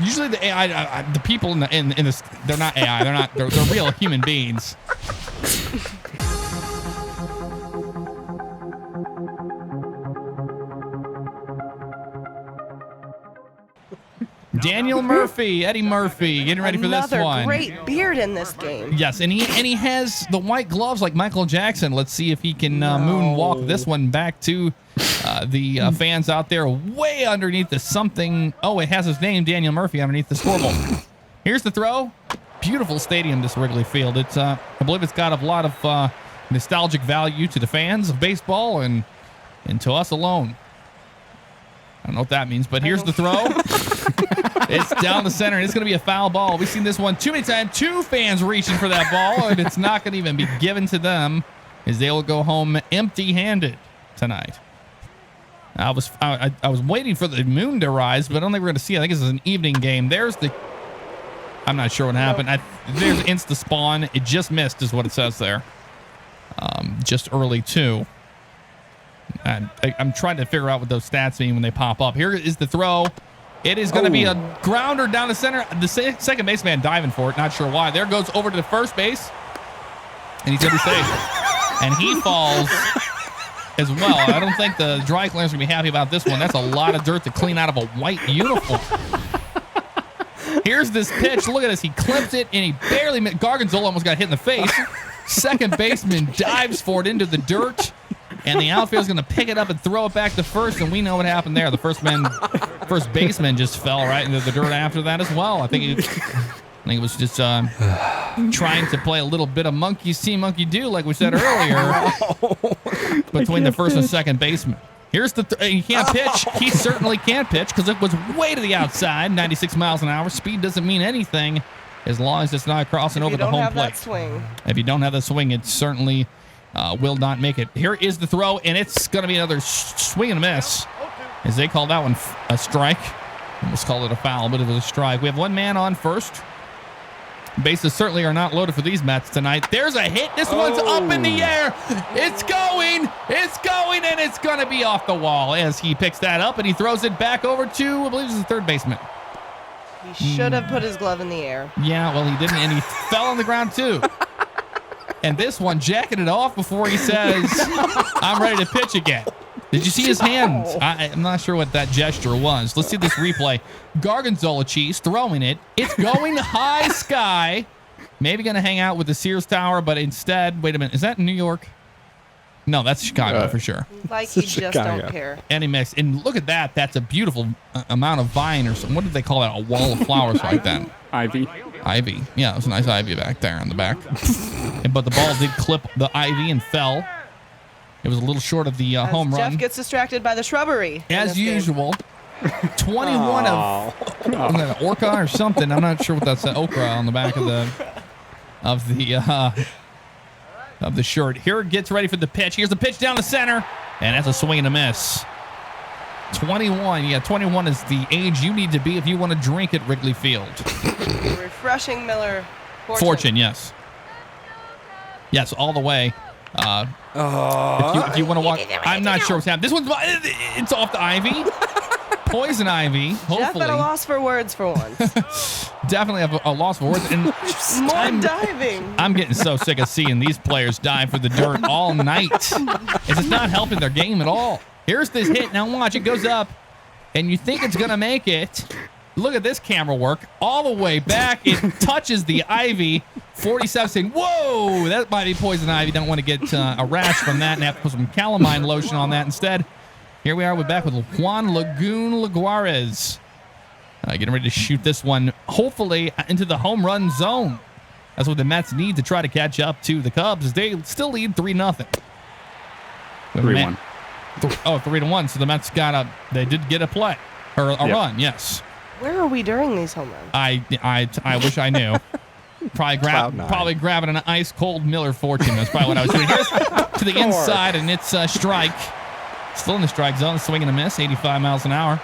usually the AI, the people in this, they're not AI. They're real human beings. Daniel Murphy, Eddie Murphy, getting ready for this one. Another great beard in this game. Yes, and he has the white gloves like Michael Jackson. Let's see if he can moonwalk this one back to the fans out there way underneath the something. Oh, it has his name, Daniel Murphy, underneath the scoreboard. Here's the throw. Beautiful stadium, this Wrigley Field. It's I believe it's got a lot of nostalgic value to the fans of baseball and to us alone. I don't know what that means, but here's the throw. It's down the center, and it's going to be a foul ball. We've seen this one too many times. Two fans reaching for that ball, and it's not going to even be given to them as they will go home empty-handed tonight. I was waiting for the moon to rise, but I don't think we're going to see it. I think this is an evening game. There's the... I'm not sure what happened. There's Insta Spawn. It just missed is what it says there. Just early, too. I'm trying to figure out what those stats mean when they pop up. Here is the throw. It is going to be a grounder down the center. The second baseman diving for it. Not sure why. There goes over to the first base. And he's going to be safe. And he falls as well. I don't think the dry cleaners are going to be happy about this one. That's a lot of dirt to clean out of a white uniform. Here's this pitch. Look at this. He clips it, and he barely... Gargonzola almost got hit in the face. Second baseman dives for it into the dirt. And the outfield's going to pick it up and throw it back to first, and we know what happened there. The first baseman just fell right into the dirt after that as well. I think it was just trying to play a little bit of monkey see, monkey do, like we said earlier, between the first and second baseman. Here's the he can't pitch. He certainly can't pitch because it was way to the outside, 96 miles an hour. Speed doesn't mean anything as long as it's not crossing over the home plate. If you don't have that swing, it certainly... will not make it. Here is the throw, and it's going to be another swing and a miss, as they call that one a strike. Almost call it a foul, but it was a strike. We have one man on first. Bases certainly are not loaded for these Mets tonight. There's a hit. This one's up in the air. It's going, and it's going to be off the wall as he picks that up, and he throws it back over to, I believe it's the third baseman. He should have put his glove in the air. Yeah, well, he didn't, and he fell on the ground, too. And this one jacketed off before he says, I'm ready to pitch again. Did you see his hands? I'm not sure what that gesture was. Let's see this replay. Gargonzola Cheese throwing it. It's going high sky. Maybe going to hang out with the Sears Tower, but instead, wait a minute. Is that in New York? No, that's Chicago for sure. Like you just don't care. Any mix. And look at that. That's a beautiful amount of vine or something. What did they call that? A wall of flowers like that. Ivy. Yeah, it was a nice ivy back there on the back. But the ball did clip the ivy and fell. It was a little short of the home run. Jeff gets distracted by the shrubbery. As usual. 21 of was that an orca or something? I'm not sure what that's. Okra on the back of the shirt. Here it gets ready for the pitch. Here's the pitch down the center, and that's a swing and a miss. 21. Yeah, 21 is the age you need to be if you want to drink at Wrigley Field. Refreshing Miller Fortune, yes. Yes, all the way. If you want to walk, I'm not sure what's happening. This one's it's off the ivy. Poison ivy. Hopefully. Jeff at a loss for words for once. Definitely have a loss for words. And more diving. I'm getting so sick of seeing these players dive for the dirt all night. It's just not helping their game at all. Here's this hit. Now watch, it goes up, and you think it's going to make it. Look at this camera work. All the way back, it touches the ivy. 47 saying, whoa, that might be poison ivy. Don't want to get a rash from that and have to put some calamine lotion on that instead. Here we are, we're back with Juan Lagoon Laguarez. Getting ready to shoot this one, hopefully, into the home run zone. That's what the Mets need to try to catch up to the Cubs. They still lead 3-0. 3-1. 3-1. So the Mets they did get a play, or a run, yes. Where are we during these home runs? I wish I knew. Probably grabbing an ice cold Miller Fortune. That's probably what I was doing. Here's to the inside, and it's a strike. Still in the strike zone, swing and a miss, 85 miles an hour.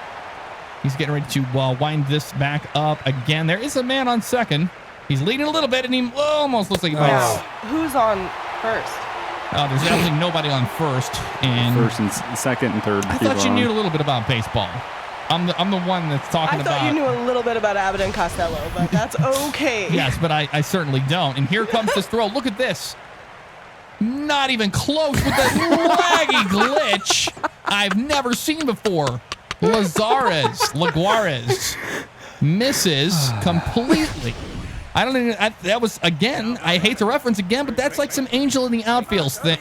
He's getting ready to wind this back up again. There is a man on second. He's leading a little bit, and he almost looks like he might. Who's on first? There's absolutely nobody on first. And first and second and third. I thought you knew a little bit about baseball. I'm the one that's talking I about. thought you knew a little bit about Abbott and Costello, but that's okay. Yes, but I certainly don't. And here comes this throw. Look at this. Not even close with that laggy glitch I've never seen before. Laguarez misses completely. I don't even. That was again. I hate to reference again, but that's like some Angel in the Outfield thing.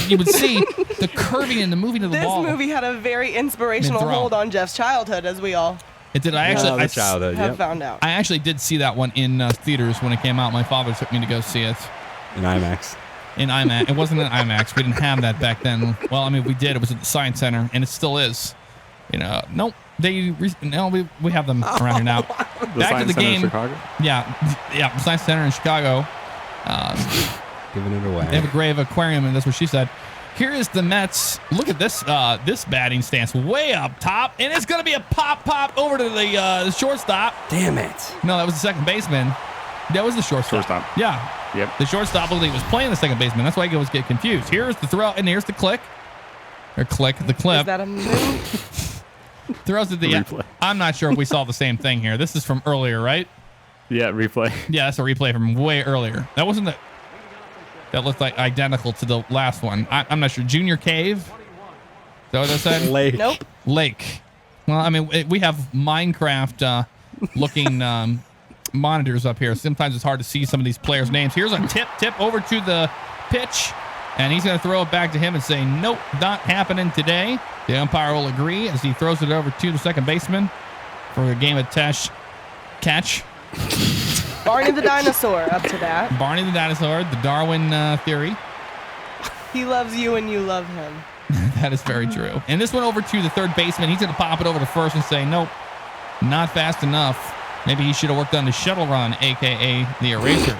You would see the curving and the moving of the ball. This movie had a very inspirational hold on Jeff's childhood, as we all It did. I actually have found out. I actually did see that one in theaters when it came out. My father took me to go see it In IMAX. in IMAX. It wasn't in IMAX. We didn't have that back then. Well, I mean, we did. It was at the Science Center, and it still is. You know, nope. We have them around here now. Back to the game. Chicago? Yeah, Science Center in Chicago. Giving it away. They have a grave aquarium, and that's what she said. Here is the Mets. Look at this this batting stance way up top, and it's going to be a pop over to the shortstop. Damn it. No, that was the second baseman. That was the shortstop. Yeah. Yep. The shortstop looked like he was playing the second baseman. That's why I always get confused. Here's the throw, and here's the click. Or click, the clip. Is that a move? Throws at the replay. I'm not sure if we saw the same thing here. This is from earlier, right? Yeah, replay. Yeah, that's a replay from way earlier. That wasn't the. That looked like identical to the last one. I'm not sure. Junior Cave? Is that what I said? Lake. Nope. Lake. Well, I mean, we have Minecraft looking monitors up here. Sometimes it's hard to see some of these players' names. Here's a tip over to the pitch, and he's going to throw it back to him and say, nope, not happening today. The umpire will agree as he throws it over to the second baseman for a game of catch. Barney the dinosaur up to that. Barney the dinosaur, the Darwin theory. He loves you and you love him. That is very true. And this one over to the third baseman. He's going to pop it over to first and say, nope, not fast enough. Maybe he should have worked on the shuttle run, a.k.a. the eraser.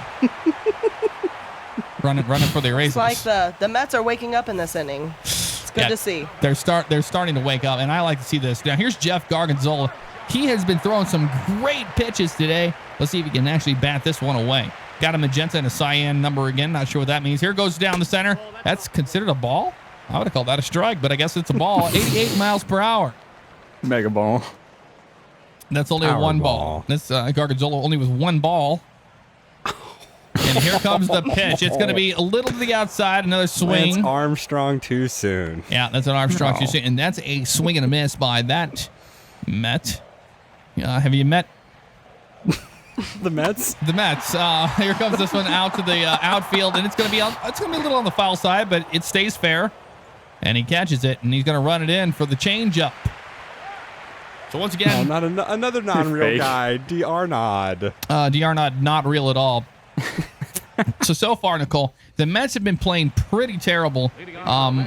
running for the erasers. It's like the Mets are waking up in this inning. It's good to see. They're starting to wake up, and I like to see this. Now, here's Jeff Gargonzola. He has been throwing some great pitches today. Let's see if he can actually bat this one away. Got a magenta and a cyan number again. Not sure what that means. Here goes down the center. That's considered a ball? I would have called that a strike, but I guess it's a ball. 88 miles per hour. Mega ball. That's only a one ball. This Gargonzola only was one ball. And here comes the pitch. It's going to be a little to the outside. Another swing. Lance Armstrong too soon. Yeah, that's an Armstrong too soon. And that's a swing and a miss by that Met. Have you met The Mets? the Mets? Here comes this one out to the outfield, and it's going to be a little on the foul side, but it stays fair. And he catches it, and he's going to run it in for the changeup. So once again, another non-real guy, D. Arnaud. D. Arnaud, not real at all. So far, Nicole, the Mets have been playing pretty terrible.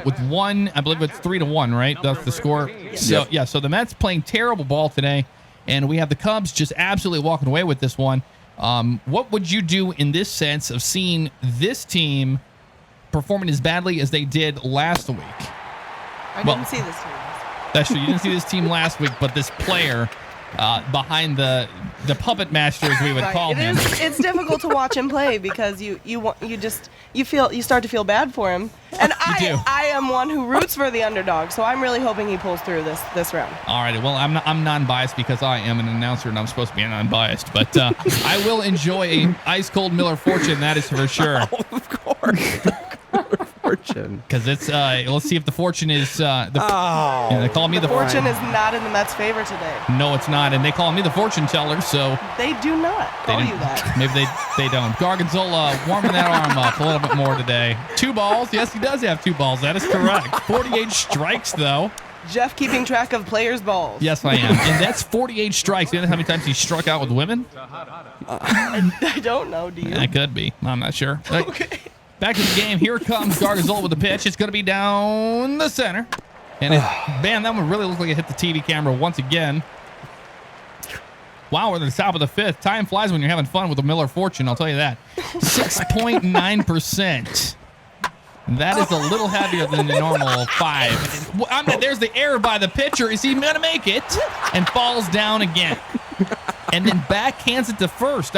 With one, I believe it's 3-1, right? That's the score. So yeah, so the Mets playing terrible ball today, and we have the Cubs just absolutely walking away with this one. What would you do in this sense of seeing this team performing as badly as they did last week? I didn't see this team. That's true. You didn't see this team last week, but this player behind the puppet master, as we would call him. It's difficult to watch him play because you start to feel bad for him. And I am one who roots for the underdog, so I'm really hoping he pulls through this round. All right. Well, I'm non-biased because I am an announcer and I'm supposed to be non-biased, but I will enjoy a ice cold Miller Fortune. That is for sure. Oh, of course. Fortune. Because it's let's see if the fortune is they call me the Fortune is not in the Mets' favor today. No, it's not, and they call me the fortune teller, so They do not call you that. maybe they don't. Gargonzola warming that arm up a little bit more today. 2 balls. Yes, he does have 2 balls. That is correct. 48 strikes though. Jeff keeping track of players' balls. Yes, I am, and that's 48 strikes. You know how many times he struck out with women? I don't know. Do you? That could be. I'm not sure. Okay. Back to the game. Here comes Gargonzola with the pitch. It's going to be down the center. And man, that one really looked like it hit the TV camera once again. Wow, we're at the top of the 5th. Time flies when you're having fun with the Miller Fortune, I'll tell you that. 6.9%. That is a little heavier than the normal 5. There's the error by the pitcher. Is he going to make it? And falls down again. And then backhands it to first.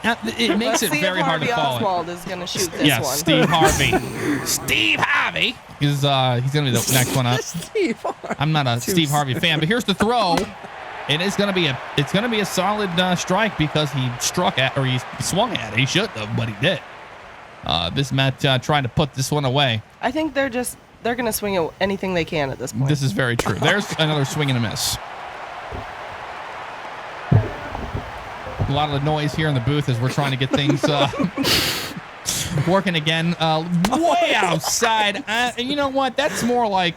It makes it very hard to follow. Oswald is going to shoot this one. Steve Harvey. Steve Harvey is he's going to be the next one up. Steve Harvey. I'm not a Steve Harvey fan, but here's the throw. And it's going to be a solid strike because he struck at, or he swung at it. He shouldn't have, but he did. This Met trying to put this one away. I think they're going to swing at anything they can at this point. This is very true. There's another swing and a miss. A lot of the noise here in the booth as we're trying to get things working again. Way outside. You know what? That's more like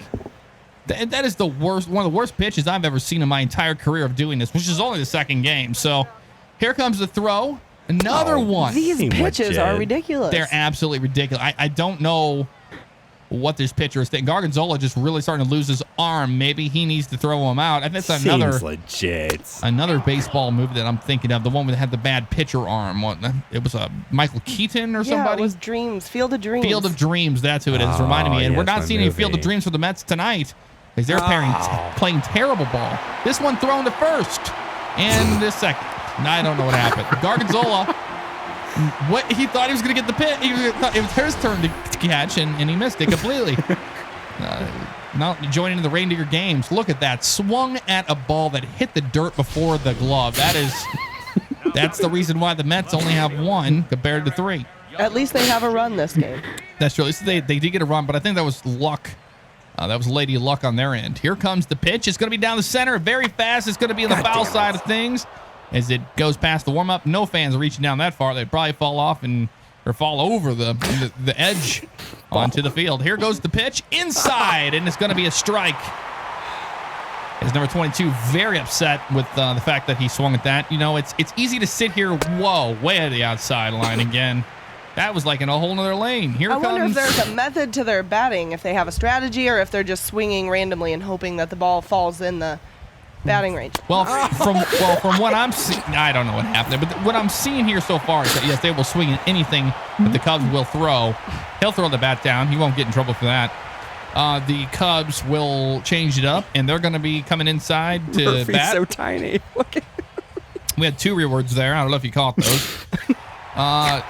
that is the worst. One of the worst pitches I've ever seen in my entire career of doing this, which is only the second game. So here comes the throw. Another one. These pitches are ridiculous. They're absolutely ridiculous. I don't know what this pitcher is thinking. Gargonzola just really starting to lose his arm. Maybe he needs to throw him out. I think that's Seems legit. Another baseball move that I'm thinking of. The one that had the bad pitcher arm. It was Michael Keaton or somebody. Yeah, it was Dreams. Field of Dreams. Field of Dreams. That's who it is. Reminding me. And yes, we're not seeing any Field of Dreams for the Mets tonight because they're playing terrible ball. This one thrown to first and this second. I don't know what happened. Gargonzola. What he thought he was going to get the pit. It was his turn to catch, and he missed it completely. Not joining the reindeer games. Look at that. Swung at a ball that hit the dirt before the glove. That's the reason why the Mets only have one compared to three. At least they have a run this game. That's true. At least they did get a run, but I think that was luck. That was lady luck on their end. Here comes the pitch. It's going to be down the center very fast. It's going to be on the foul side of things. As it goes past the warm-up, no fans are reaching down that far. They'd probably fall off or fall over the edge onto the field. Here goes the pitch inside, and it's going to be a strike. As number 22 very upset with the fact that he swung at that. You know, it's easy to sit here, way at the outside line again. That was like in a whole nother lane. Here I comes. wonder if there's a method to their batting, if they have a strategy, or if they're just swinging randomly and hoping that the ball falls in the batting range. Well, from what I'm seeing, I don't know what happened there, but what I'm seeing here so far is that, yes, they will swing at anything that the Cubs will throw. He'll throw the bat down. He won't get in trouble for that. The Cubs will change it up, and they're going to be coming inside to Murphy's bat. so tiny. Look at We had two rewards there. I don't know if you caught those.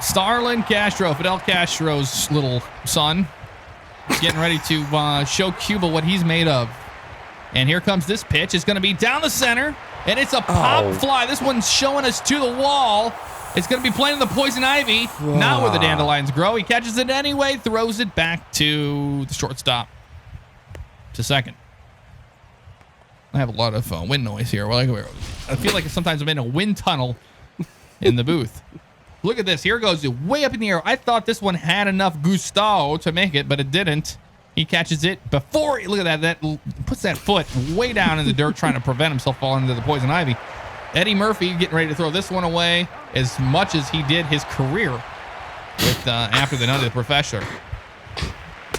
Starlin Castro, Fidel Castro's little son, getting ready to show Cuba what he's made of. And here comes this pitch. It's going to be down the center, and it's a pop fly. This one's showing us to the wall. It's going to be playing the poison ivy, not where the dandelions grow. He catches it anyway, throws it back to the shortstop, to second. I have a lot of wind noise here. I feel like sometimes I'm in a wind tunnel in the booth. Look at this. Here goes way up in the air. I thought this one had enough gusto to make it, but it didn't. He catches it before. Look at that. That puts that foot way down in the dirt, trying to prevent himself falling into the poison ivy. Eddie Murphy getting ready to throw this one away as much as he did his career with after the night of the professor.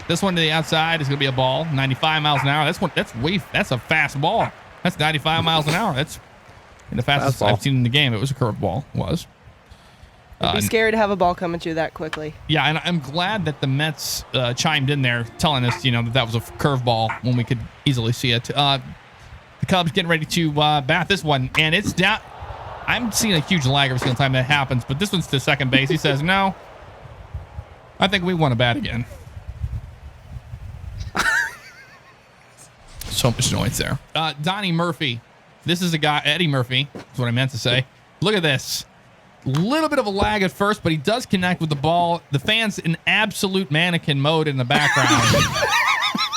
This one to the outside is going to be a ball, 95 miles an hour. That's a fast ball. That's 95 miles an hour. That's the fastest I've seen in the game. It was a curveball. Was. I'd be scary to have a ball come at you that quickly. Yeah, and I'm glad that the Mets chimed in there, telling us, that was a curveball when we could easily see it. The Cubs getting ready to bat this one, and it's down. I'm seeing a huge lag every single time that happens, but this one's to second base. He says, "No, I think we want to bat again." So much noise there. Donnie Murphy. This is a guy, Eddie Murphy. That's what I meant to say. Look at this. Little bit of a lag at first, but he does connect with the ball. The fans in absolute mannequin mode in the background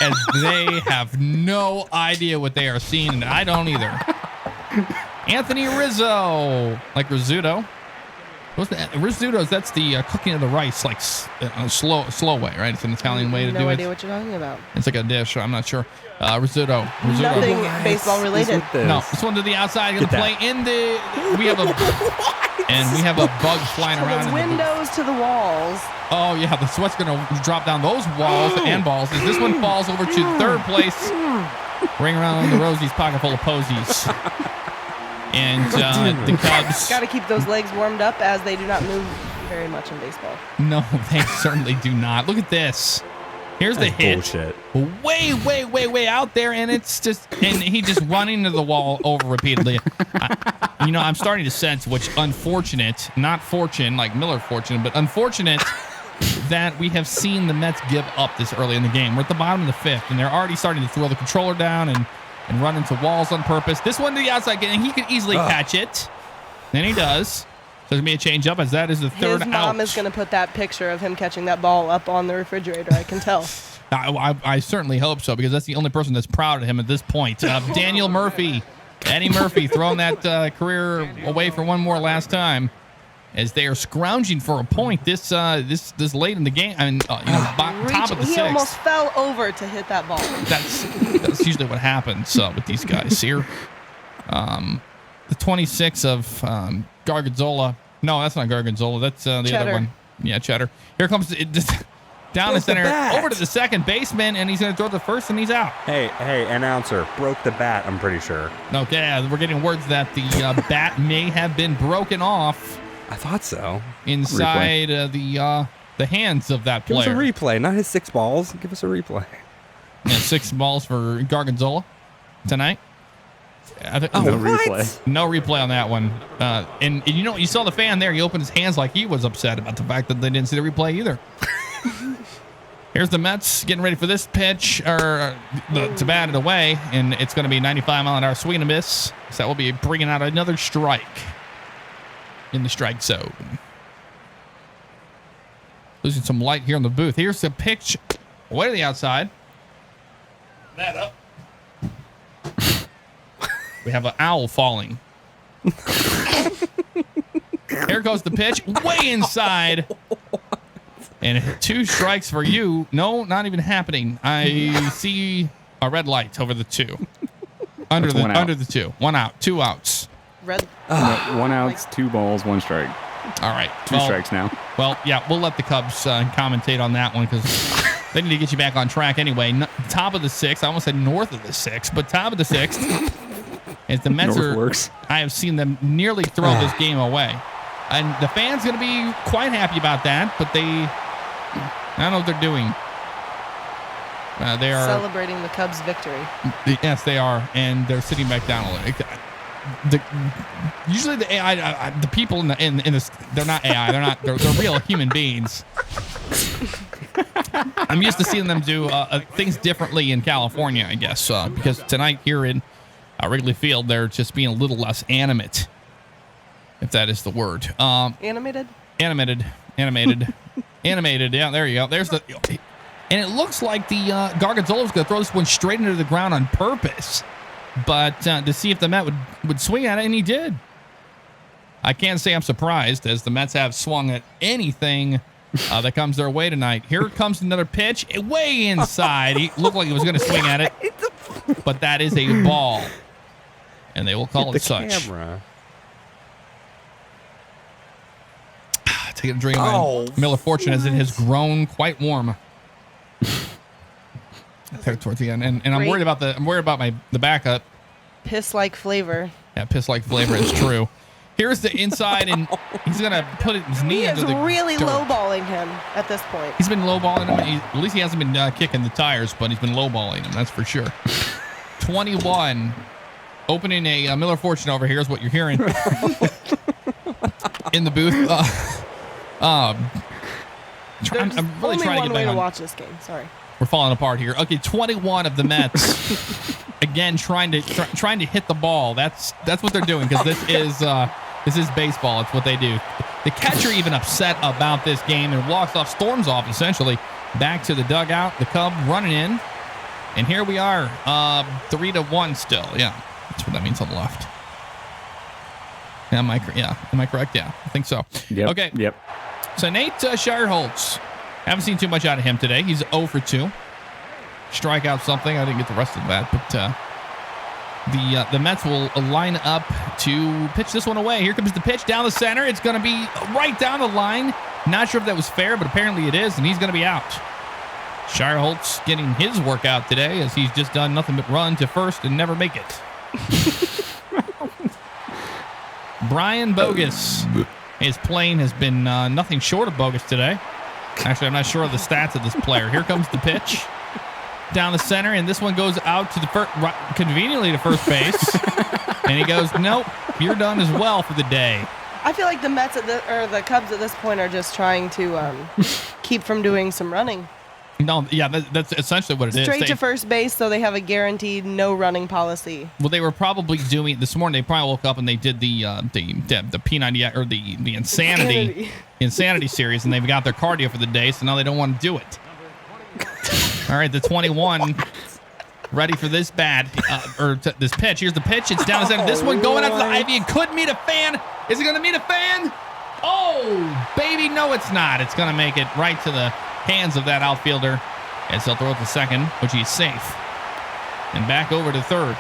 as they have no idea what they are seeing, and I don't either. Anthony Rizzo, like risotto. What's the risotto? That's the cooking of the rice, like a slow way, right? It's an Italian way to do it. No idea what you're talking about. It's like a dish. I'm not sure. Risotto. Nothing baseball related. No, this one to the outside. Going to play in the. We have a bug flying around. The windows to the walls. Oh yeah, the sweat's going to drop down those walls and balls. As this one falls over to third place, ring around the rosie's pocket full of posies. And the Cubs. Got to keep those legs warmed up, as they do not move very much in baseball. No, they certainly do not. Look at this. Here's the hit. Bullshit. Way out there, and it's just, and he just running into the wall over repeatedly. I'm starting to sense which unfortunate, not fortune like Miller fortune, but unfortunate that we have seen the Mets give up this early in the game. We're at the bottom of the fifth, and they're already starting to throw the controller down and run into walls on purpose. This one to the outside, and he could easily catch it. Then he does. So there's going to be a change up as that is the third out. His mom is going to put that picture of him catching that ball up on the refrigerator, I can tell. I certainly hope so, because that's the only person that's proud of him at this point. Daniel Murphy, Eddie Murphy, throwing that career away for one more last time, as they are scrounging for a point this late in the game. I mean, top of the sixth. He almost fell over to hit that ball. That's usually what happens with these guys here. The 26 of Gargonzola. No, that's not Gargonzola. That's the Cheddar. other one. Yeah, Cheddar. Here comes it. Down the center, over to the second baseman, and he's going to throw the first, and he's out. Hey, announcer, broke the bat, I'm pretty sure. Okay, we're getting words that the bat may have been broken off. I thought so. Inside the hands of that player. Give us a replay, not his 6 balls. Give us a replay. Yeah, 6 balls for Gargonzola tonight. No replay. No replay on that one. And you saw the fan there. He opened his hands like he was upset about the fact that they didn't see the replay either. Here's the Mets getting ready for this pitch, to bat it away, and it's going to be 95-mile-an-hour swing and a miss. So that will be bringing out another strike in the strike zone. Losing some light here in the booth. Here's the pitch way to the outside. That up. We have an owl falling. Here goes the pitch, way inside. And 2 strikes for you. No, not even happening. I see a red light over the 2. Under the 2. 1 out. 2 outs. Red. 1 out, 2 balls, 1 strike. All right. 2 strikes now. Well, yeah, we'll let the Cubs commentate on that one, because they need to get you back on track anyway. Top of the 6th. I almost said north of the 6th, but top of the 6th. As the Mets I have seen them nearly throw this game away. And the fans going to be quite happy about that, but I don't know what they're doing. They are celebrating the Cubs' victory. Yes, they are, and they're sitting back down a little. Usually the AI, the people in this, they're not AI. They're real human beings. I'm used to seeing them do things differently in California, I guess, because tonight here in Wrigley Field, they're just being a little less animate, if that is the word. Animated. Yeah, there you go. There's the, and it looks like the Gargonzola's going to throw this one straight into the ground on purpose, but to see if the Met would swing at it, and he did. I can't say I'm surprised, as the Mets have swung at anything that comes their way tonight. Here comes another pitch, way inside. He looked like he was going to swing at it, but that is a ball, and they will call it such. Camera. Taking a drink of Miller Fortune, as it has grown quite warm there towards the end, and I'm worried about the backup. Piss-like flavor. Yeah, piss-like flavor is true. Here's the inside, and he's gonna put his knee into the He is really dirt. lowballing him at this point. He's been lowballing him. At least he hasn't been kicking the tires, but he's been lowballing him. That's for sure. 21. Opening a Miller Fortune over here is what you're hearing in the booth. I'm really only trying to one get way back to on. watch this game. Sorry. We're falling apart here. Okay, 21 of the Mets again trying to hit the ball. That's what they're doing, because this is baseball. It's what they do. The catcher even upset about this game and storms off essentially back to the dugout. The Cubs running in, and here we are, 3-1 still. Yeah, that's what that means on the left. Yeah, am I correct? Yeah, I think so. Yep. Okay. Yep. So Nate Shireholtz, haven't seen too much out of him today. He's 0 for 2. Strike out something. I didn't get the rest of that, but the Mets will line up to pitch this one away. Here comes the pitch down the center. It's going to be right down the line. Not sure if that was fair, but apparently it is, and he's going to be out. Shireholtz getting his workout today, as he's just done nothing but run to first and never make it. Brian Bogus. His plane has been nothing short of bogus today. Actually, I'm not sure of the stats of this player. Here comes the pitch. down the center, and this one goes out to the conveniently to first base. And he goes, nope, you're done as well for the day. I feel like the Mets or the Cubs at this point are just trying to keep from doing some running. No, yeah, that's essentially what it is. Straight to first base, so they have a guaranteed no running policy. Well, they were probably doing this morning. They probably woke up and they did the P90 or the insanity series, and they've got their cardio for the day. So now they don't want to do it. All right, the 21 ready for this this pitch. Here's the pitch. It's down the center. This one going out to the ivy. It could meet a fan. Is it going to meet a fan? Oh, baby, no, it's not. It's going to make it right to the hands of that outfielder as he'll throw it to second, which he's safe. And back over to third.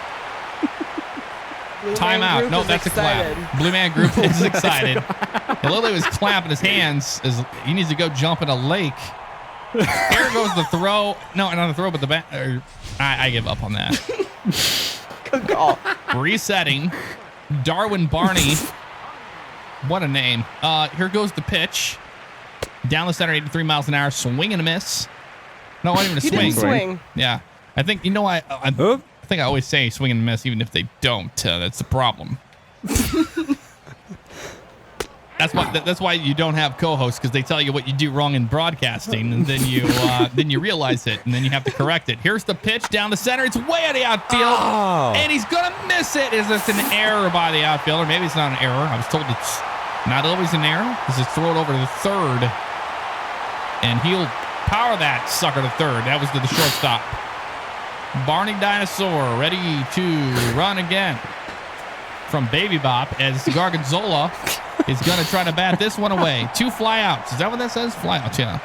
Timeout. No, that's excited. A clap. Blue Man Group is excited. Lily was clapping his hands as he needs to go jump in a lake. Here goes the throw. No, not the throw, but the bat. I give up on that. Good call. Resetting. Darwin Barney. What a name. Here goes the pitch. Down the center, 83 miles an hour. Swing and a miss. No, not even a swing. Didn't swing. Yeah. I think, I think I always say swing and miss, even if they don't. That's the problem. That's why you don't have co-hosts, because they tell you what you do wrong in broadcasting, and then you realize it, and then you have to correct it. Here's the pitch down the center. It's way out of the outfield, and he's gonna miss it. Is this an error by the outfielder? Maybe it's not an error. I was told it's not always an error. This is throw it over to the third, and he'll power that sucker to third. That was to the shortstop. Barney Dinosaur ready to run again from Baby Bop as Gargonzola is going to try to bat this one away. 2 flyouts. Is that what that says? Flyouts, yeah.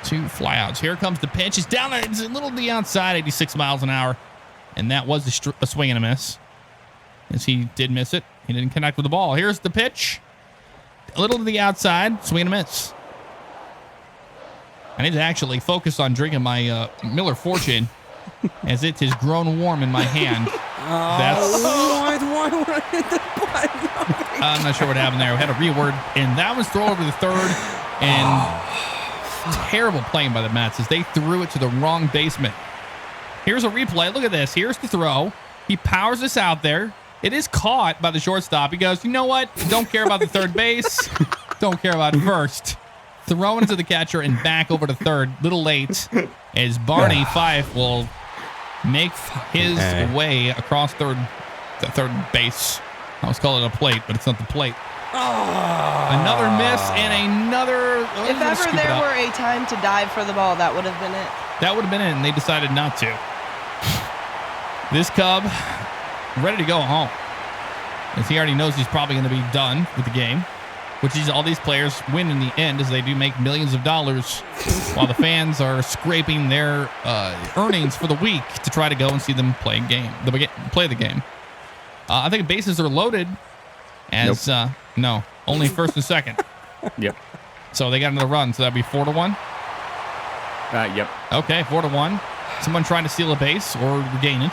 2 flyouts. Here comes the pitch. It's down there. It's a little to the outside, 86 miles an hour. And that was a swing and a miss. As he did miss it. He didn't connect with the ball. Here's the pitch. A little to the outside. Swing and a miss. I need to actually focus on drinking my Miller Fortune as it has grown warm in my hand. Why would I hit the button? I'm not sure what happened there. We had a reward, and that was thrown over to the third. And terrible playing by the Mets as they threw it to the wrong baseman. Here's a replay. Look at this. Here's the throw. He powers this out there. It is caught by the shortstop. He goes, you know what? Don't care about the third base. Don't care about first. Throw into the catcher and back over to third. Little late as Barney Fife will make his way across the third base. I was calling it a plate, but it's not the plate. Another miss and another. If ever there were a time to dive for the ball, that would have been it. That would have been it, and they decided not to. This Cub ready to go home, as he already knows he's probably going to be done with the game, which is all these players win in the end, as they do make millions of dollars, while the fans are scraping their earnings for the week to try to go and see them play the game. I think bases are loaded. As no, only first and second. Yep. So they got another run. So that'd be 4-1. Yep. Okay, 4-1. Someone trying to steal a base or regain it.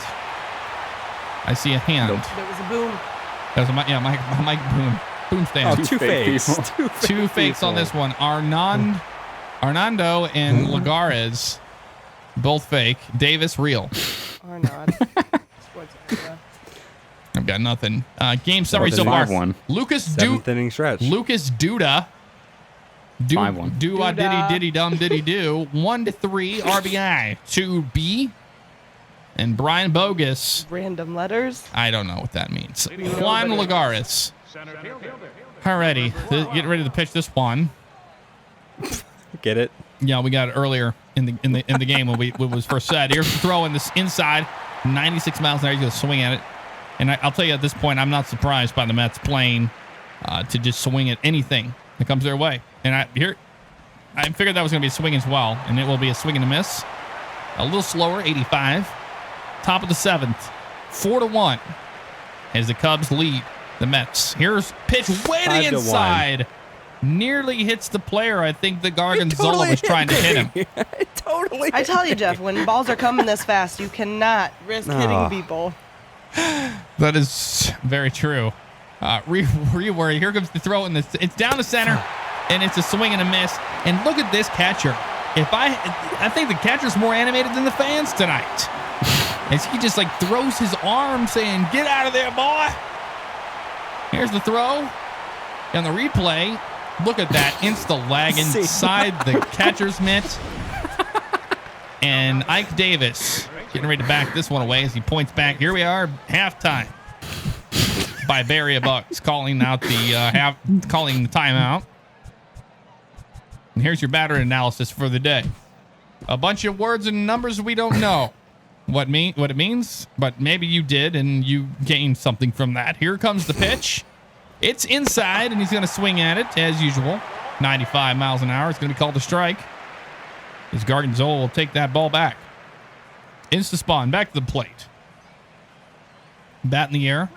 I see a hand. There was a boom. That was my mic boom. Boom stand. Oh, two fakes. Two fakes on this one. Arnando and Lagares, both fake. Davis, real. Arnod. I've got nothing. Game summary so far. 5-1. Lucas 7th inning stretch. Lucas Duda. 5-1. Do diddy dum diddy do. 1-3 RBI. 2B. And Brian Bogus. Random letters. I don't know what that means. Juan Lagares. Alrighty, get ready to pitch this one. Get it? Yeah, we got it earlier in the game when it was first said. Here's the throw in this inside, 96 miles an hour. He's gonna swing at it, and I'll tell you at this point, I'm not surprised by the Mets playing to just swing at anything that comes their way. And I figured that was gonna be a swing as well, and it will be a swing and a miss. A little slower, 85. Top of the 7th, 4-1, as the Cubs lead the Mets. Here's pitch way to the inside. Nearly hits the player. I think the Gargonzola was trying to hit him. Totally. I tell you, Jeff, when balls are coming this fast, you cannot risk hitting people. That is very true. Re-worry. Here comes the throw in this. It's down the center, and it's a swing and a miss. And look at this catcher. I think the catcher's more animated than the fans tonight. As he just like throws his arm saying, "Get out of there, boy." Here's the throw. And the replay, look at that insta-lag inside the catcher's mitt. And Ike Davis getting ready to back this one away as he points back. Here we are, halftime. By Barry Bucks calling out the calling the timeout. And here's your batter analysis for the day. A bunch of words and numbers we don't know what it means, but maybe you did and you gained something from that. Here comes the pitch. It's inside, and he's going to swing at it as usual. 95 miles an hour. It's going to be called a strike. As Gargonzola will take that ball back. Insta-spawn, back to the plate. Bat in the air.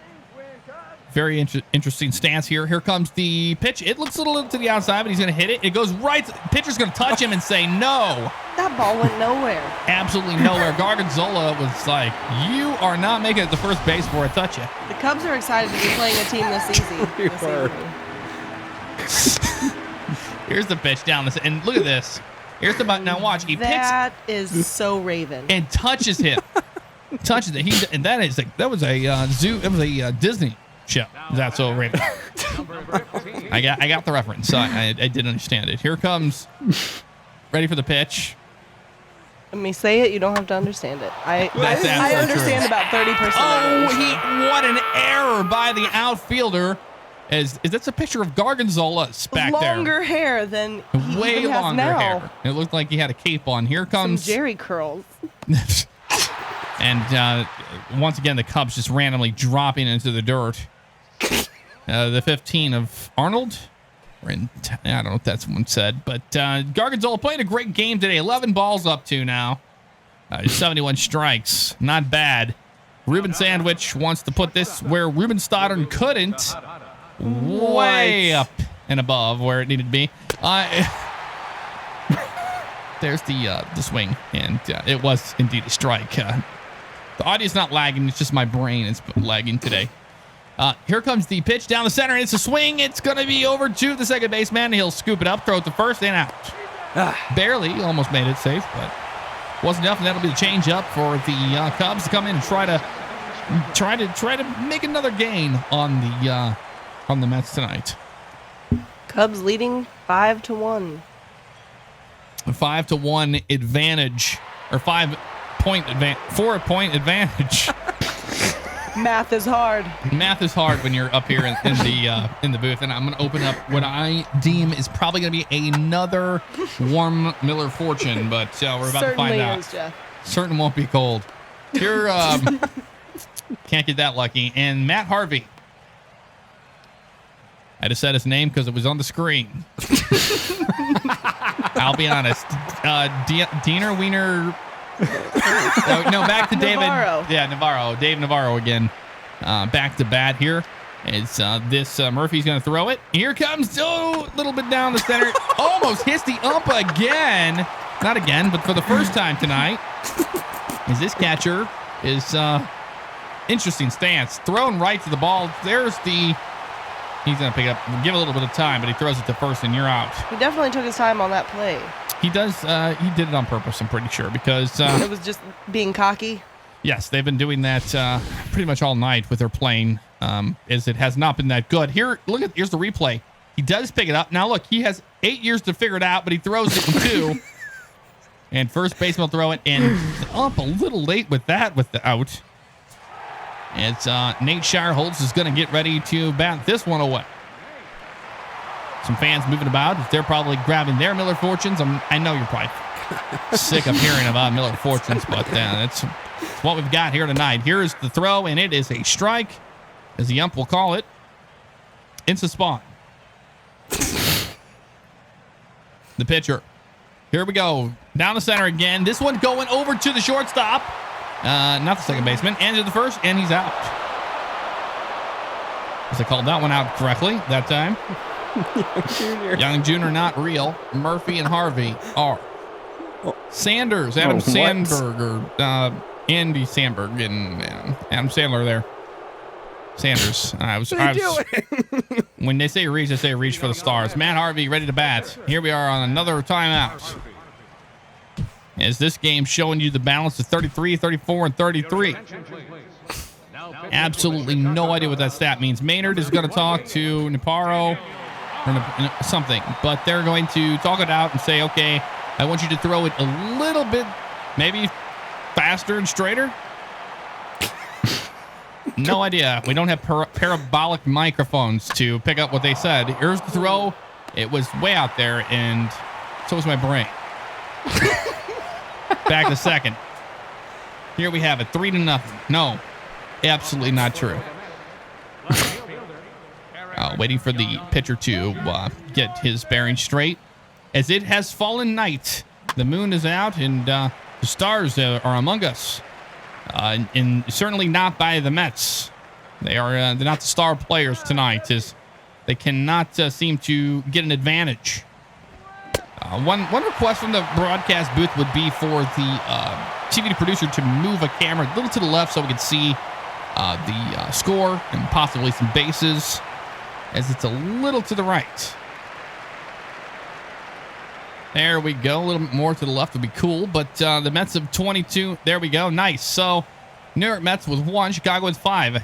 Very interesting stance here. Here comes the pitch. It looks a little to the outside, but he's going to hit it. It goes right. Pitcher's going to touch him and say no. That ball went nowhere. Absolutely nowhere. Gargonzola was like, "You are not making it to first base before I touch you." The Cubs are excited to be playing a team this easy. Here's the pitch down this, and look at this. Here's the button. Now watch. He that is so Raven. And touches him. Touches it. And that was a zoo. It was a Disney show. That's so Raven. I got the reference. So I didn't understand it. Here comes. Ready for the pitch. Let me say it. You don't have to understand it. I understand true. About 30%. Oh, what an error by the outfielder. Is that's a picture of Gargonzola's back there. Longer hair than he way even has longer now. hair. It looked like he had a cape on. Here comes some Jerry curls. And once again, the Cubs just randomly dropping into the dirt. The 15 of Arnold. I don't know what that one said, but Gargonzola played a great game today. 11 balls up to now. 71 strikes. Not bad. Ruben Sandwich wants to put this where Ruben Stoddard couldn't. Way up and above where it needed to be. There's the swing, and it was indeed a strike. The audio's not lagging. It's just my brain is lagging today. Here comes the pitch down the center. It's a swing. It's going to be over to the second baseman. He'll scoop it up, throw it to first, and out. Barely. Almost made it safe, but wasn't enough. And that'll be the change up for the Cubs to come in and try to make another gain on the Mets tonight. Cubs leading 5-1. 5-1 advantage, or 4-point advantage. Math is hard. Math is hard when you're up here in the booth, and I'm going to open up what I deem is probably going to be another warm Miller Fortune, but we're about to find out. Jeff. Certain won't be cold. Here, can't get that lucky. And Matt Harvey. I just said his name because it was on the screen. I'll be honest. Diener Wiener. No, back to David. Navarro. Yeah, Navarro. Dave Navarro again. Back to bat here. It's this Murphy's going to throw it. Here comes, a little bit down the center. Almost hits the ump again. Not again, but for the first time tonight. Is this catcher is interesting stance. Thrown right to the ball. There's the... He's going to pick it up. Give a little bit of time, but he throws it to first, and you're out. He definitely took his time on that play. He does. He did it on purpose, I'm pretty sure, because... it was just being cocky? Yes, they've been doing that pretty much all night with their playing, as it has not been that good. Here's the replay. He does pick it up. Now, look, he has 8 years to figure it out, but he throws it in 2. And first baseman will throw it, and up a little late with that, with the out. It's Nate Shireholtz is going to get ready to bat this one away. Some fans moving about. They're probably grabbing their Miller Fortunes. I know you're probably sick of hearing about Miller Fortunes, but that's what we've got here tonight. Here's the throw, and it is a strike, as the ump will call it. It's a spawn. The pitcher. Here we go. Down the center again. This one going over to the shortstop. Not the second baseman. And to the first, and he's out. As I called that one out correctly that time. Young Jr. not real. Murphy and Harvey are. Sanders, Adam Sandberg, or Andy Sandberg, and Adam Sandler there. Sanders. When they say reach, I say reach for the stars. Matt Harvey ready to bat. Here we are on another timeout. Is this game showing you the balance of 33, 34, and 33? Absolutely no idea what that stat means. Maynard is going to talk to Naparo or something, but they're going to talk it out and say, okay, I want you to throw it a little bit, maybe faster and straighter. No idea. We don't have parabolic microphones to pick up what they said. Here's the throw. It was way out there, and so was my brain. Back to second. Here we have it, 3-0. No, absolutely not true. Waiting for the pitcher to get his bearing straight. As it has fallen night, the moon is out, and the stars are among us. And certainly not by the Mets. They're not the star players tonight, as they cannot seem to get an advantage. One request from the broadcast booth would be for the TV producer to move a camera a little to the left so we can see the score and possibly some bases, as it's a little to the right. There we go. A little bit more to the left would be cool, but the Mets have 22. There we go. Nice. So New York Mets with 1, Chicago with 5.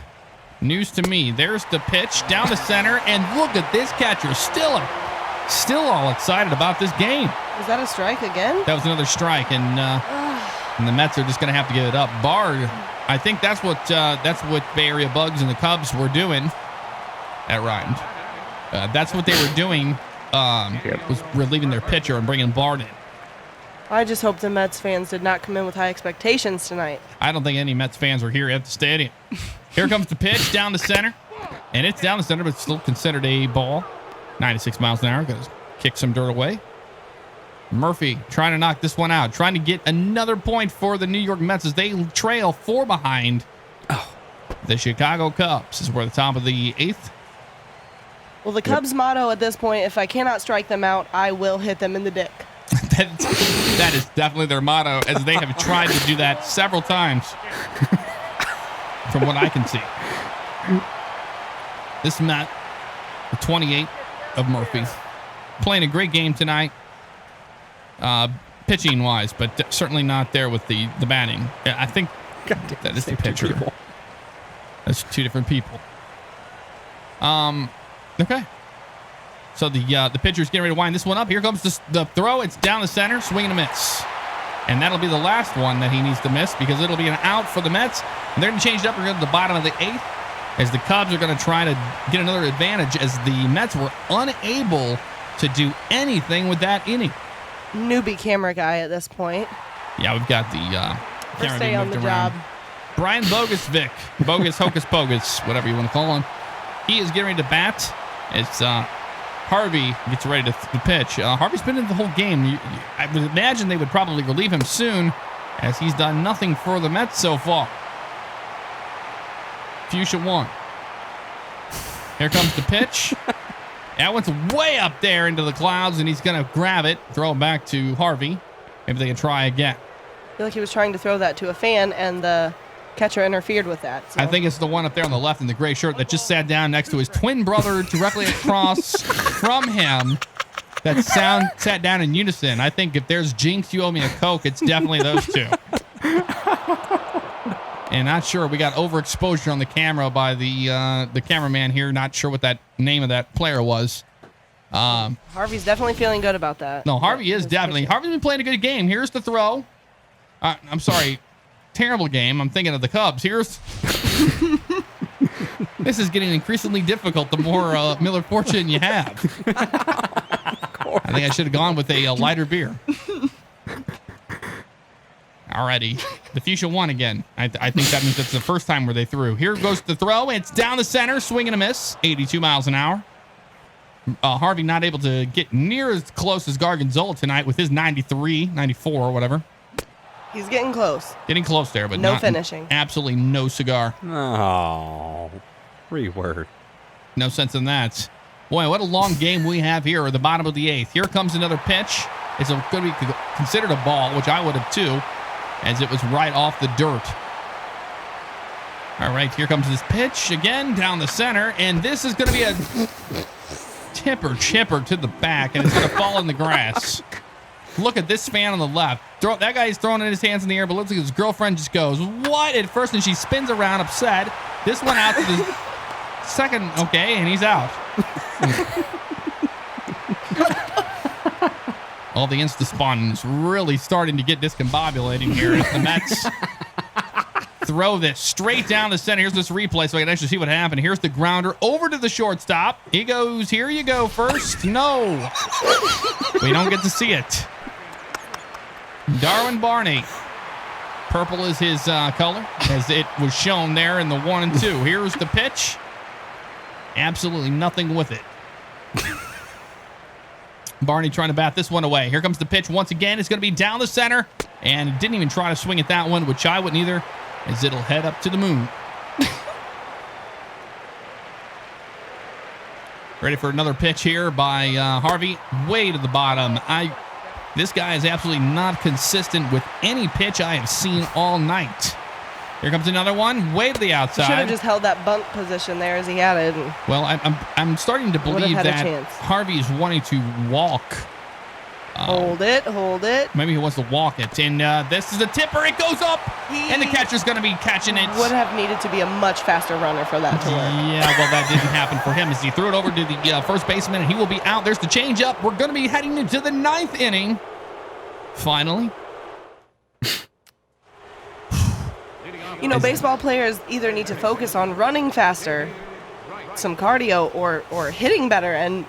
News to me. There's the pitch down the center, and look at this catcher. Still all excited about this game. Was that a strike again? That was another strike, and the Mets are just going to have to give it up. Bard, I think that's what Bay Area Bugs and the Cubs were doing. That rhymed. That's what they were doing. Was relieving their pitcher and bringing Bard in. I just hope the Mets fans did not come in with high expectations tonight. I don't think any Mets fans are here at the stadium. Here comes the pitch down the center, and it's down the center, but still considered a ball. 96 miles an hour. Going to kick some dirt away. Murphy trying to knock this one out, trying to get another point for the New York Mets as they trail 4 behind the Chicago Cubs. This is we're at the top of the 8th. Well, the Cubs' motto at this point, if I cannot strike them out, I will hit them in the dick. That is definitely their motto, as they have tried to do that several times, from what I can see. This Met, the 28 of Murphy, playing a great game tonight, pitching-wise, but certainly not there with the batting. I think that is the pitcher. That's 2 different people. Okay. So the pitcher's getting ready to wind this one up. Here comes the throw. It's down the center, swing and a miss. And that'll be the last one that he needs to miss, because it'll be an out for the Mets. And they're going to change it up. We're going to the bottom of the 8th, as the Cubs are going to try to get another advantage, as the Mets were unable to do anything with that inning. Newbie camera guy at this point. Yeah, we've got the camera stay being on moved the around. job. Brian Bogus-Vick, Bogus Hocus Pocus, whatever you want to call him. He is getting ready to bat. It's Harvey gets ready to pitch. Harvey's been in the whole game. I would imagine they would probably relieve him soon, as he's done nothing for the Mets so far. Fuchsia 1. Here comes the pitch. That one's way up there into the clouds, and he's going to grab it, throw it back to Harvey. Maybe they can try again. I feel like he was trying to throw that to a fan, and the catcher interfered with that. So. I think it's the one up there on the left in the gray shirt that just sat down next to his twin brother directly across from him that sat down in unison. I think if there's Jinx, you owe me a Coke, it's definitely those two. And not sure, we got overexposure on the camera by the cameraman here. Not sure what that name of that player was. Harvey's definitely feeling good about that. No, Harvey is definitely. Harvey's been playing a good game. Here's the throw. I'm sorry. Terrible game. I'm thinking of the Cubs. Here's. This is getting increasingly difficult the more Miller Fortune you have. I think I should have gone with a lighter beer. Alrighty. The Fuchsia 1 again. I think that means that's the first time where they threw. Here goes the throw. It's down the center. Swing and a miss. 82 miles an hour. Harvey not able to get near as close as Gargonzola tonight with his 93, 94 or whatever. He's getting close. Getting close there, but no not finishing. Absolutely no cigar. Oh, reword. No sense in that. Boy, what a long game we have here at the bottom of the 8th. Here comes another pitch. It's going to be considered a ball, which I would have too, as it was right off the dirt. All right, here comes this pitch again down the center, and this is going to be a chipper to the back, and it's going to fall in the grass. look at this fan on the left. That guy's throwing his hands in the air, but looks like his girlfriend just goes, what? At first, and she spins around upset. This one out to the second, okay, and he's out. All the Insta-spawn is really starting to get discombobulating here as the Mets throw this straight down the center. Here's this replay so I can actually see what happened. Here's the grounder over to the shortstop. He goes, here you go first. No. We don't get to see it. Darwin Barney. Purple is his color, as it was shown there in the 1 and 2. Here's the pitch. Absolutely nothing with it. Barney trying to bat this one away. Here comes the pitch once again. It's going to be down the center, and didn't even try to swing at that one, which I wouldn't either, as it'll head up to the moon. Ready for another pitch here by Harvey. Way to the bottom. This guy is absolutely not consistent with any pitch I have seen all night. Here comes another one, way to the outside. Should have just held that bunt position there as he had it. Well, I'm starting to believe that Harvey is wanting to walk. Hold it. Maybe he wants to walk it. And this is a tipper. It goes up, and the catcher's going to be catching it. Would have needed to be a much faster runner for that to work. Yeah, well, that didn't happen for him as he threw it over to the first baseman, and he will be out. There's the changeup. We're going to be heading into the 9th inning. Finally. You know, baseball players either need to focus on running faster, some cardio, or hitting better, and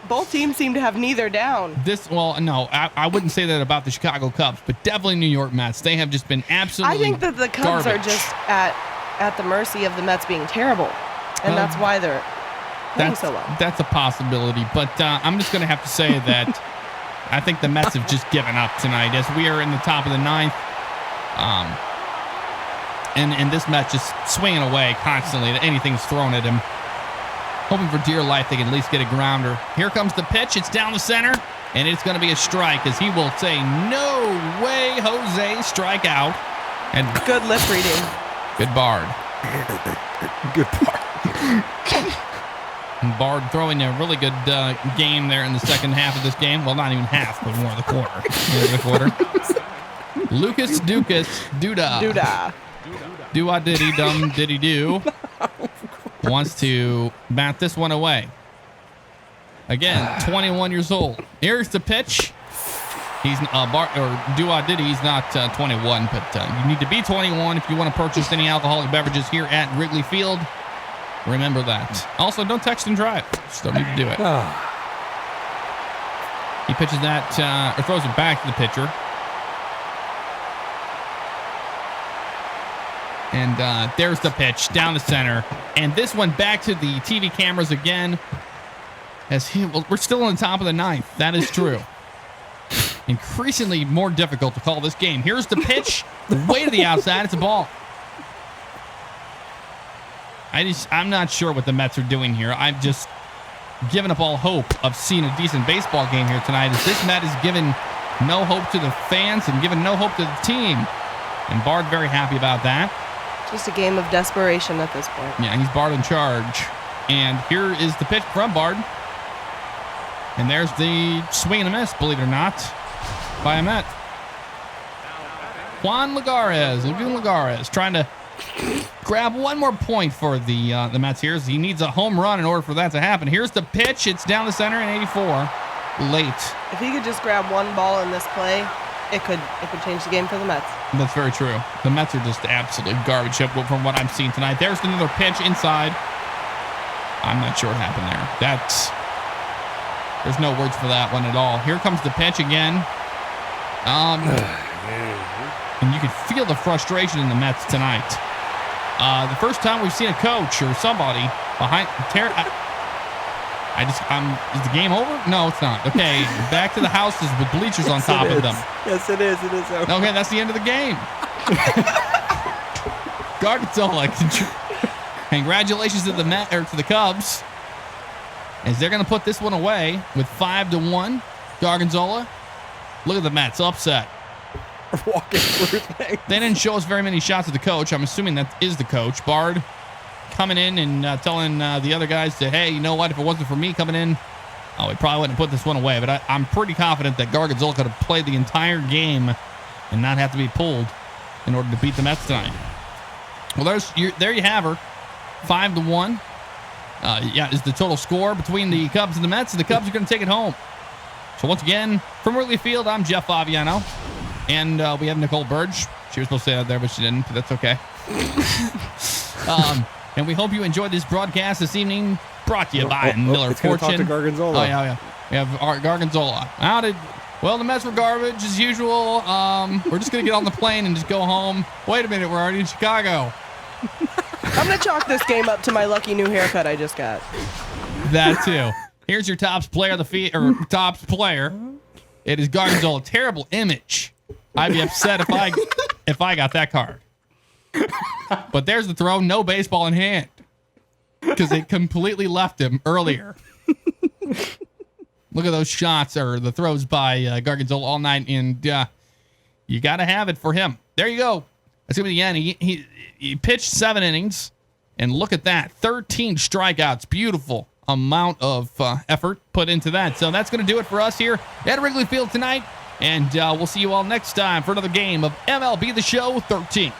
both teams seem to have neither down. No, I wouldn't say that about the Chicago Cubs, but definitely New York Mets. They have just been absolutely I think that the Cubs are just at the mercy of the Mets being terrible, and that's why they're playing so well. That's a possibility, but I'm just going to have to say that I think the Mets have just given up tonight as we are in the top of the 9th. And this Mets just swinging away constantly. Anything's thrown at him. Hoping for dear life they can at least get a grounder. Here comes the pitch. It's down the center, and it's going to be a strike as he will say, no way, Jose, strike out. And good lip reading. Good Bard. Good Bard. And Bard throwing a really good game there in the second half of this game. Well, not even half, but more of the quarter. Lucas Dukas Duda. Do-a-diddy dum diddy do. Wants to bat this one away. Again, 21 years old. Here's the pitch. He's do-a-diddy. He's not 21, but you need to be 21 if you want to purchase any alcoholic beverages here at Wrigley Field. Remember that. Also, don't text and drive. Just don't need to do it. He pitches that, or throws it back to the pitcher. And there's the pitch down the center. And this one back to the TV cameras again. We're still on the top of the 9th. That is true. Increasingly more difficult to call this game. Here's the pitch. Way to the outside. It's a ball. I'm not sure what the Mets are doing here. I've just given up all hope of seeing a decent baseball game here tonight. As this Met is giving no hope to the fans and giving no hope to the team. And Bard very happy about that. Just a game of desperation at this point. Yeah, he's Bard in charge. And here is the pitch from Bard. And there's the swing and a miss, believe it or not, by a Met. Juan Lagares trying to grab one more point for the Mets here. He needs a home run in order for that to happen. Here's the pitch. It's down the center in 84. Late. If he could just grab one ball in this play, it could change the game for the Mets. That's very true. The Mets are just absolutely garbage from what I'm seeing tonight. There's another pitch inside. I'm not sure what happened there. There's no words for that one at all. Here comes the pitch again. And you can feel the frustration in the Mets tonight. The first time we've seen a coach or somebody behind is the game over? No, it's not. Okay, back to the houses with bleachers on top of them. Yes, it is. It is over. Okay, that's the end of the game. Garganzola, congratulations to the Cubs, as they're going to put this one away with 5-1. Garganzola, look at the Mets upset. Walking through things. They didn't show us very many shots of the coach. I'm assuming that is the coach. Bard coming in and telling the other guys that, hey, you know what? If it wasn't for me coming in, Oh, we probably wouldn't have put this one away, but I'm pretty confident that Gargonzola could have played the entire game and not have to be pulled in order to beat the Mets tonight. Well, there you have her. 5-1. Is the total score between the Cubs and the Mets, and the Cubs are going to take it home. So once again, from Wrigley Field, I'm Jeff Fabiano, and we have Nicole Burge. She was supposed to say that there, but she didn't. But that's okay. And we hope you enjoyed this broadcast this evening, brought to you by Miller it's gonna Fortune. talk to Gargonzola. Oh, yeah. We have our Gargonzola. Well, the Mets were garbage as usual. We're just going to get on the plane and just go home. Wait a minute, we're already in Chicago. I'm going to chalk this game up to my lucky new haircut I just got. That too. Here's your tops player tops player. It is Gargonzola. Terrible image. I'd be upset if I got that card. But there's the throw, no baseball in hand. Because it completely left him earlier. Look at those shots or the throws by Gargonzola all night, and you got to have it for him. There you go. That's going to be the end. He pitched 7 innings, and look at that. 13 strikeouts. Beautiful amount of effort put into that. So that's going to do it for us here at Wrigley Field tonight, and we'll see you all next time for another game of MLB The Show 13.